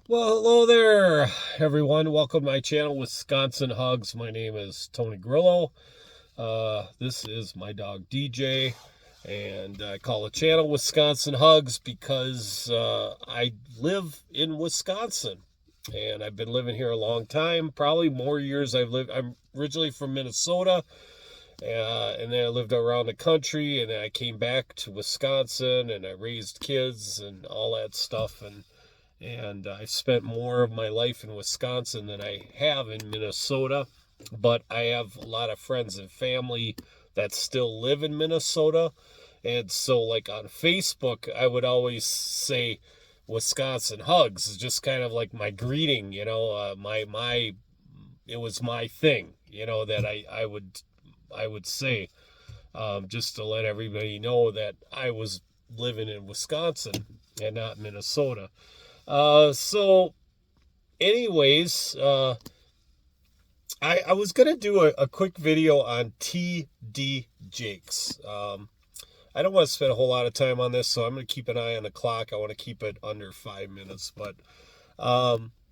Well, hello there, everyone. Welcome to my channel, Wisconsin Hugs. My name is Tony Grillo. This is my dog DJ, and I call the channel Wisconsin Hugs because I live in Wisconsin, and I've been living here a long time. Probably more years I've lived. I'm originally from Minnesota, and then I lived around the country, and then I came back to Wisconsin, and I raised kids and all that stuff, and I've spent more of my life in Wisconsin than I have in Minnesota. But I have a lot of friends and family that still live in Minnesota. And so, like on Facebook, I would always say Wisconsin Hugs is just kind of like my greeting, it was my thing, that I would say, just to let everybody know that I was living in Wisconsin and not Minnesota. So, anyways, I was going to do a quick video on TD Jakes. I don't want to spend a whole lot of time on this, so I'm going to keep an eye on the clock. I want to keep it under 5 minutes. But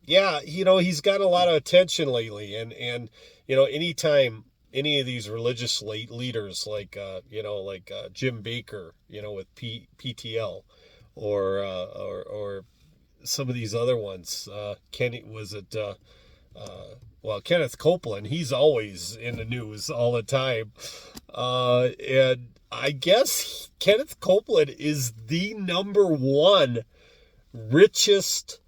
yeah, he's got a lot of attention lately. And anytime any of these religious leaders like Jim Baker, with PTL, or some of these other ones. Kenneth Copeland, he's always in the news all the time. And I guess Kenneth Copeland is the number one richest,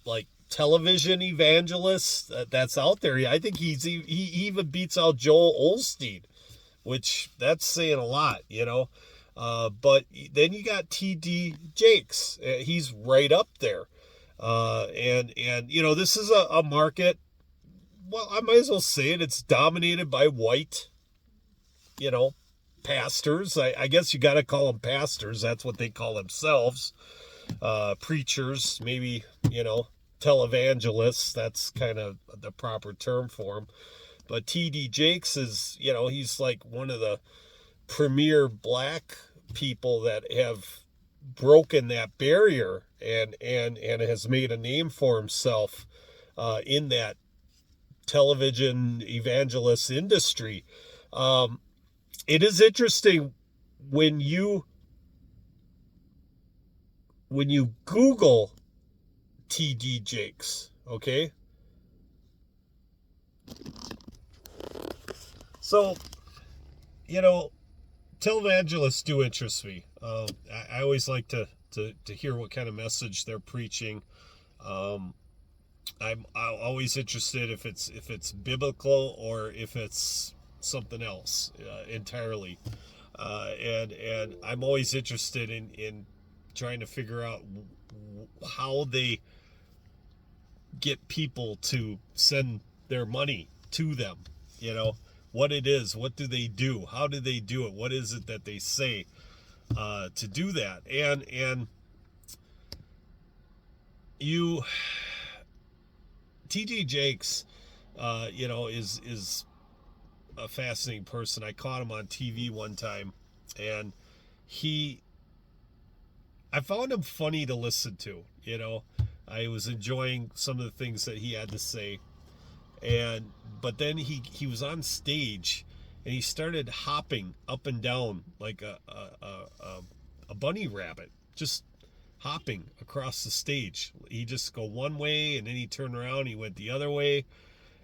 like television evangelist that's out there. I think he even beats out Joel Osteen, which that's saying a lot. But then you got TD Jakes. He's right up there. And this is a market. Well, I might as well say it. It's dominated by white, you know, pastors. I guess you got to call them pastors. That's what they call themselves. Preachers, maybe, televangelists. That's kind of the proper term for them. But TD Jakes is, he's like one of the premier black people that have broken that barrier and has made a name for himself in that television evangelist industry. It is interesting when you Google TD Jakes, okay? So, televangelists do interest me. I always like to hear what kind of message they're preaching. I'm always interested if it's biblical or if it's something else entirely. And I'm always interested in trying to figure out how they get people to send their money to them. What it is, what do they do, how do they do it, what is it that they say to do that, and you TD Jakes, is a fascinating person. I caught him on TV one time, and I found him funny to listen to. I was enjoying some of the things that he had to say, but then he was on stage, and he started hopping up and down like a bunny rabbit, just hopping across the stage. He just go one way, and then he turned around, he went the other way,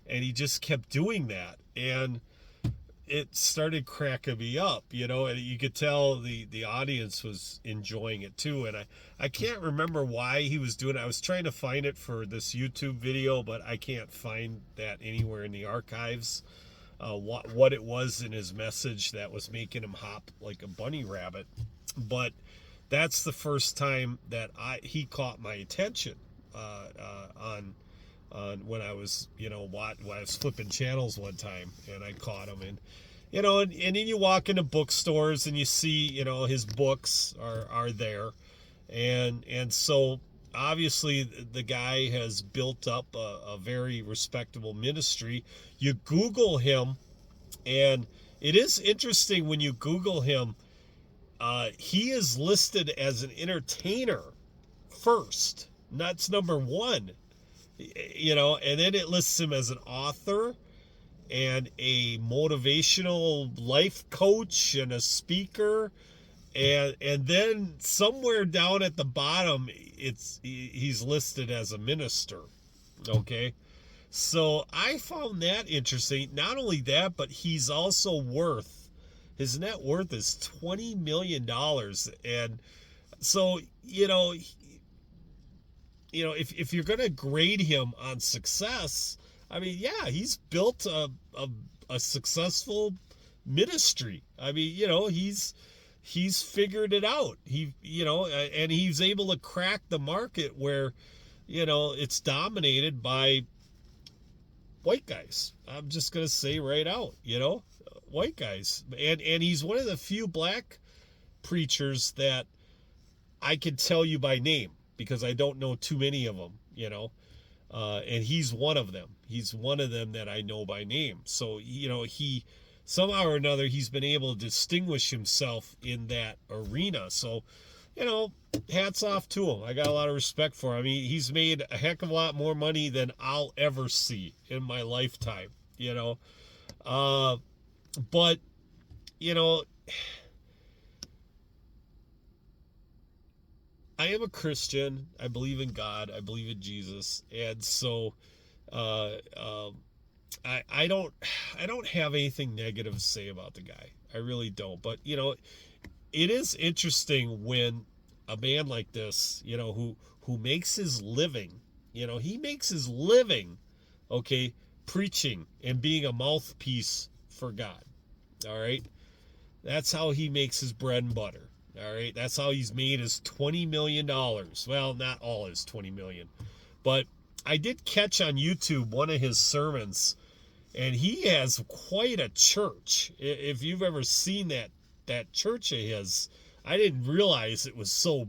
and he just kept doing that, and it started cracking me up, and you could tell the audience was enjoying it too. And I can't remember why he was doing it. I was trying to find it for this YouTube video, but I can't find that anywhere in the archives. What it was in his message that was making him hop like a bunny rabbit. But that's the first time that he caught my attention on when I was when I was flipping channels one time, and I caught him. And and then you walk into bookstores and you see his books are there, and so obviously the guy has built up a very respectable ministry. You Google him, and it is interesting when you Google him. He is listed as an entertainer first. That's number one. And then it lists him as an author and a motivational life coach and a speaker, and then somewhere down at the bottom he's listed as a minister. Okay, so I found that interesting. Not only that, but he's also his net worth is $20 million. And so if you're going to grade him on success, I mean, yeah, he's built a successful ministry. I mean, he's figured it out. And he's able to crack the market where, it's dominated by white guys. I'm just going to say right out, white guys. And he's one of the few black preachers that I can tell you by name, because I don't know too many of them, and he's one of them. He's one of them that I know by name. So, he somehow or another, he's been able to distinguish himself in that arena. So, hats off to him. I got a lot of respect for him. He's made a heck of a lot more money than I'll ever see in my lifetime, but, I am a Christian. I believe in God. I believe in Jesus. And so, I don't have anything negative to say about the guy. I really don't. But, it is interesting when a man like this, who makes his living, he makes his living, okay, preaching and being a mouthpiece for God. All right. That's how he makes his bread and butter. All right. That's how he's made his $20 million. Well, not all his $20 million, but I did catch on YouTube one of his sermons, and he has quite a church. If you've ever seen that church of his, I didn't realize it was so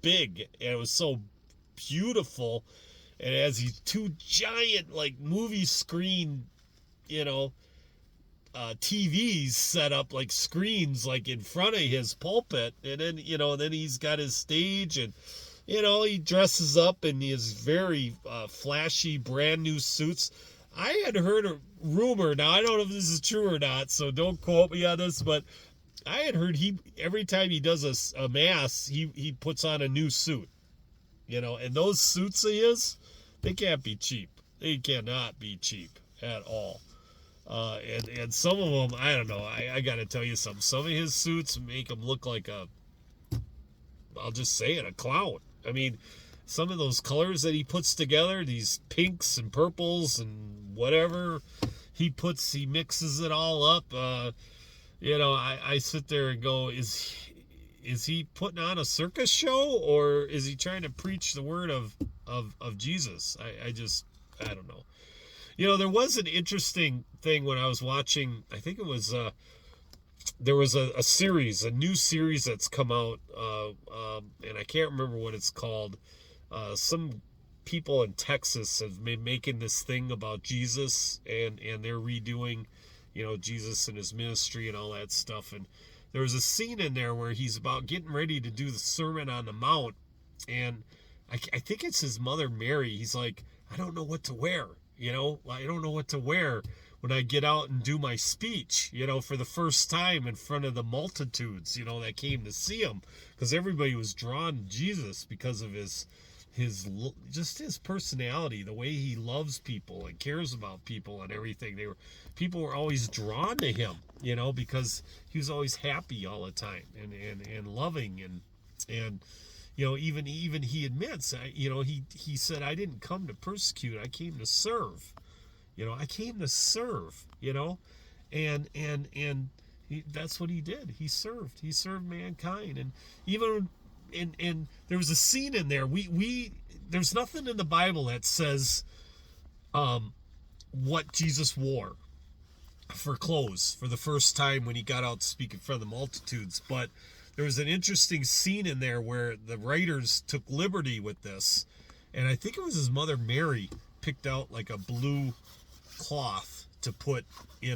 big and it was so beautiful. And it has these two giant, like, movie screen, TVs set up like screens, like in front of his pulpit. And then, then he's got his stage, and, he dresses up in his very flashy brand new suits. I had heard a rumor. Now, I don't know if this is true or not, so don't quote me on this, but I had heard every time he does a mass, he puts on a new suit, and those suits of his, they can't be cheap. They cannot be cheap at all. And some of them, I don't know, I got to tell you something. Some of his suits make him look like I'll just say it, a clown. I mean, some of those colors that he puts together, these pinks and purples and whatever he mixes it all up. I sit there and go, is he putting on a circus show, or is he trying to preach the word of Jesus? I don't know. There was an interesting thing when I was watching, I think it was, there was a new series that's come out, and I can't remember what it's called. Some people in Texas have been making this thing about Jesus, and they're redoing, Jesus and his ministry and all that stuff. And there was a scene in there where he's about getting ready to do the Sermon on the Mount, and I think it's his mother Mary. He's like, I don't know what to wear. I don't know what to wear when I get out and do my speech, for the first time in front of the multitudes, that came to see him, because everybody was drawn to Jesus because of his personality, the way he loves people and cares about people and everything. People were always drawn to him, because he was always happy all the time and loving and even he admits, he said, I didn't come to persecute, I came to serve. I came to serve, and that's what he did. He served mankind. And even and there was a scene in there. There's nothing in the Bible that says what Jesus wore for clothes for the first time when he got out to speak in front of the multitudes, but there was an interesting scene in there where the writers took liberty with this, and I think it was his mother Mary picked out like a blue cloth to put,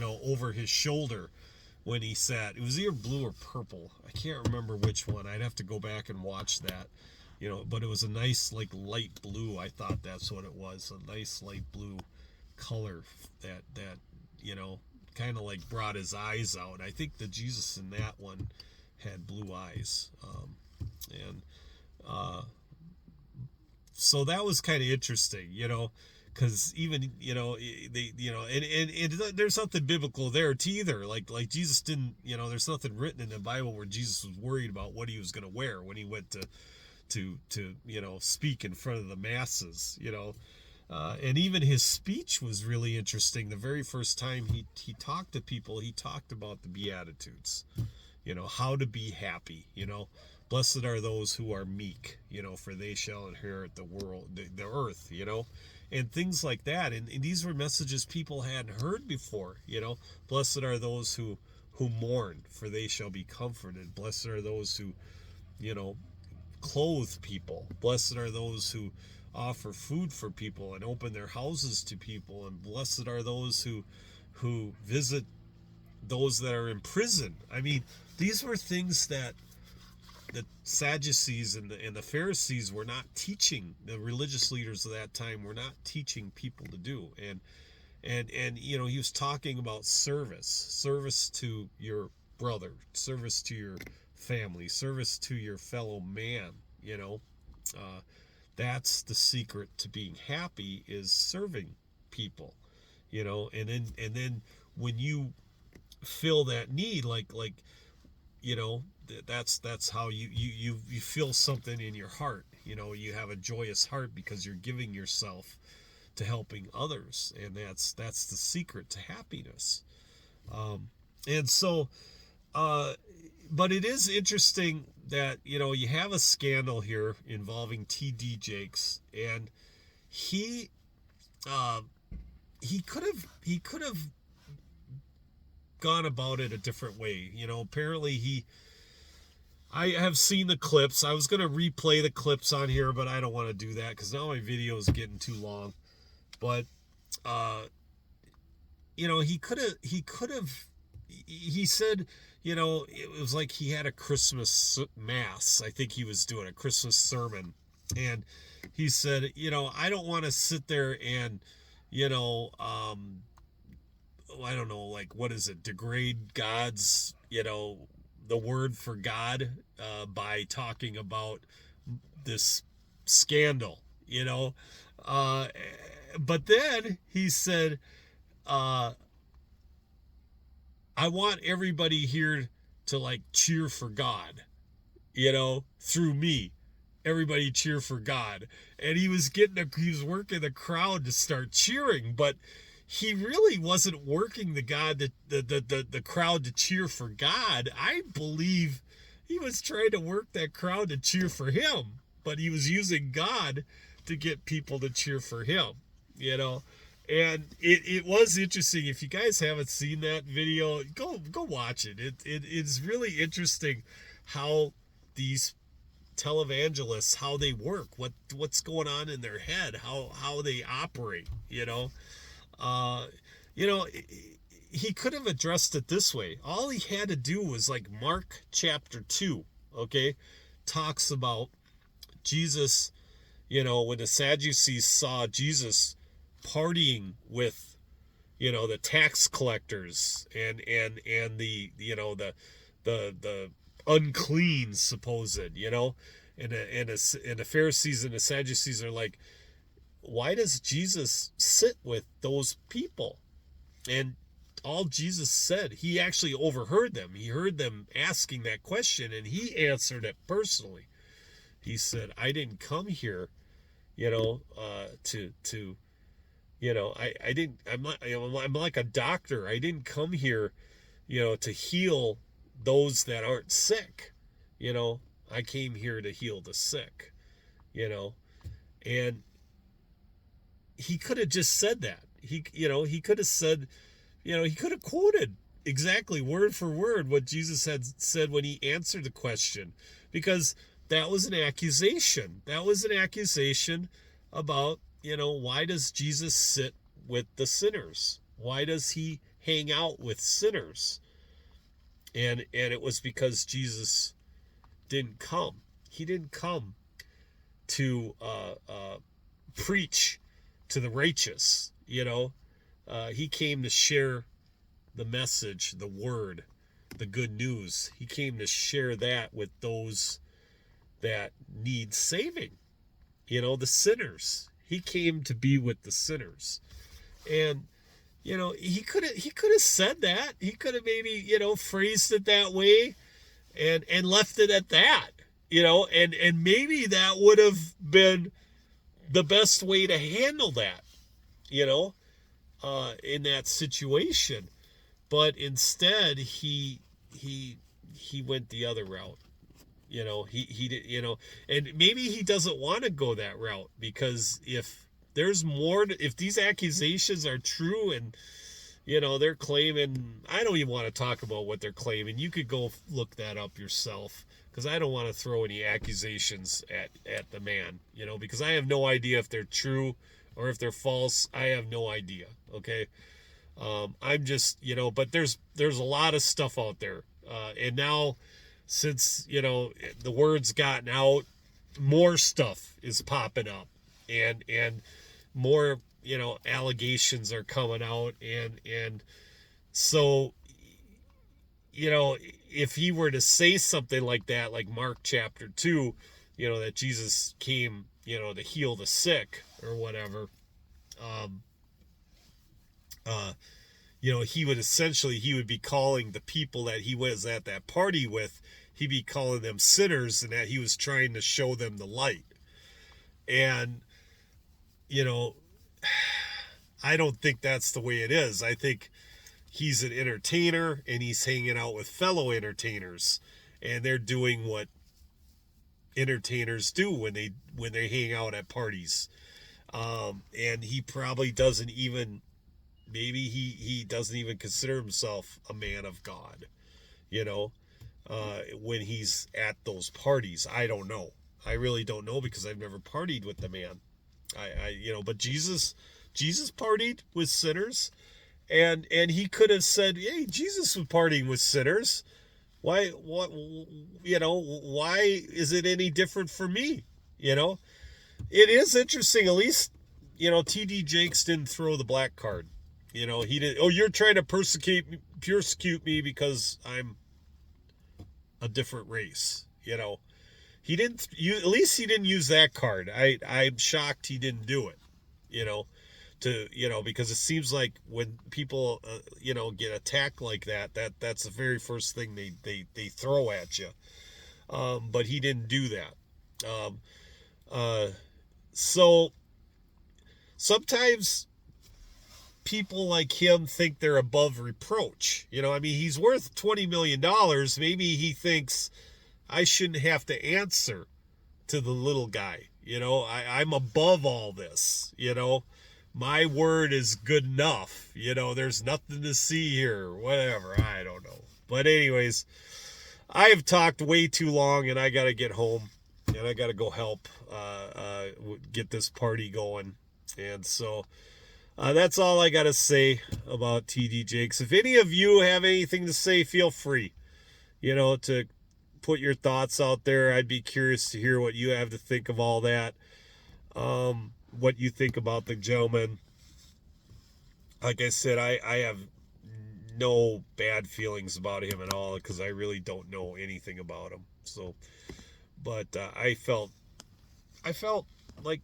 over his shoulder when he sat. It was either blue or purple. I can't remember which one. I'd have to go back and watch that. but it was a nice like light blue. I thought that's what it was, a nice light blue color that kind of like brought his eyes out. I think the Jesus in that one had blue eyes, and so that was kind of interesting, because even they and there's nothing biblical there to either. Like Jesus didn't, there's nothing written in the Bible where Jesus was worried about what he was going to wear when he went to speak in front of the masses, and even his speech was really interesting. The very first time he talked to people, he talked about the Beatitudes, how to be happy, blessed are those who are meek, for they shall inherit the world, the earth, and things like that. And these were messages people hadn't heard before, blessed are those who mourn, for they shall be comforted. Blessed are those who, clothe people. Blessed are those who offer food for people and open their houses to people. And blessed are those who visit those that are in prison. I mean, these were things that the Sadducees and the Pharisees were not teaching. The religious leaders of that time were not teaching people to do. And he was talking about service to your brother, service to your family, service to your fellow man. That's the secret to being happy, is serving people, and then when you feel that need, like that's how you feel something in your heart. You have a joyous heart because you're giving yourself to helping others, and that's the secret to happiness. And so but it is interesting that you have a scandal here involving T.D. Jakes, and he could have gone about it a different way. Apparently I have seen the clips. I was going to replay the clips on here, but I don't want to do that because now my video is getting too long. But he said, it was like he had a Christmas mass. I think he was doing a Christmas sermon. And he said, I don't want to sit there and, I don't know, like, what is it? Degrade God's, the word for God, by talking about this scandal, but then he said, I want everybody here to like cheer for God, through me. Everybody cheer for God. And he was working the crowd to start cheering, but he really wasn't working the crowd to cheer for God. I believe he was trying to work that crowd to cheer for him, but he was using God to get people to cheer for him, And it was interesting. If you guys haven't seen that video, go watch it. It's really interesting how these televangelists, how they work, what's going on in their head, how they operate. He could have addressed it this way. All he had to do was like Mark chapter 2, okay, talks about Jesus. When the Sadducees saw Jesus partying with the tax collectors and the the unclean supposed, and the Pharisees and the Sadducees are like, why does Jesus sit with those people? And all Jesus said, he actually overheard them. He heard them asking that question, and he answered it personally. He said, I didn't come here I'm like a doctor. I didn't come here, to heal those that aren't sick. I came here to heal the sick, and he could have just said that. He could have said, he could have quoted exactly word for word what Jesus had said when he answered the question, because that was an accusation. That was an accusation about, why does Jesus sit with the sinners? Why does he hang out with sinners? And it was because Jesus didn't come. He didn't come to preach to the righteous. He came to share the message, the word, the good news. He came to share that with those that need saving, the sinners. He came to be with the sinners. And he could have said that. He could have maybe, phrased it that way and left it at that. And maybe that would have been the best way to handle that, in that situation. But instead he went the other route. He did, and maybe he doesn't want to go that route, because if there's more, if these accusations are true, and they're claiming, I don't even want to talk about what they're claiming. You could go look that up yourself, because I don't want to throw any accusations at the man, because I have no idea if they're true or if they're false. I have no idea. Okay. I'm just, but there's a lot of stuff out there. And now, since, the word's gotten out, more stuff is popping up, and more, allegations are coming out. And so, if he were to say something like that, like Mark chapter 2, that Jesus came, to heal the sick or whatever, he would be calling the people that he was at that party with, he'd be calling them sinners, and that he was trying to show them the light. And, I don't think that's the way it is. I think he's an entertainer, and he's hanging out with fellow entertainers, and they're doing what entertainers do when they hang out at parties. And he probably doesn't even, maybe he doesn't even consider himself a man of God, when he's at those parties. I don't know. I really don't know, because I've never partied with the man. But Jesus partied with sinners, and he could have said, hey, Jesus was partying with sinners. Why is it any different for me? It is interesting. At least, TD Jakes didn't throw the black card. He did. Oh, you're trying to persecute me because I'm a different race. He didn't. At least he didn't use that card. I'm shocked he didn't do it. Because it seems like when people get attacked like that's the very first thing they throw at you. But he didn't do that. So sometimes people like him think they're above reproach. He's worth $20 million. Maybe he thinks, I shouldn't have to answer to the little guy. I'm above all this. My word is good enough. There's nothing to see here. Whatever. I don't know. But anyways, I've talked way too long, and I got to get home, and I got to go help get this party going. And so that's all I got to say about TD Jakes. If any of you have anything to say, feel free, to put your thoughts out there. I'd be curious to hear what you have to think of all that. What you think about the gentleman. Like I said, I have no bad feelings about him at all, because I really don't know anything about him. So, but I felt like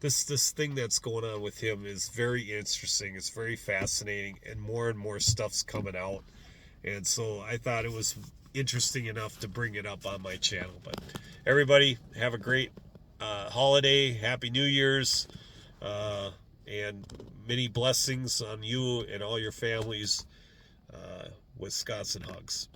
this thing that's going on with him is very interesting. It's very fascinating, and more stuff's coming out. And so I thought it was interesting enough to bring it up on my channel. But everybody, have a great holiday. Happy New Year's. And many blessings on you and all your families, with Scots and Hugs.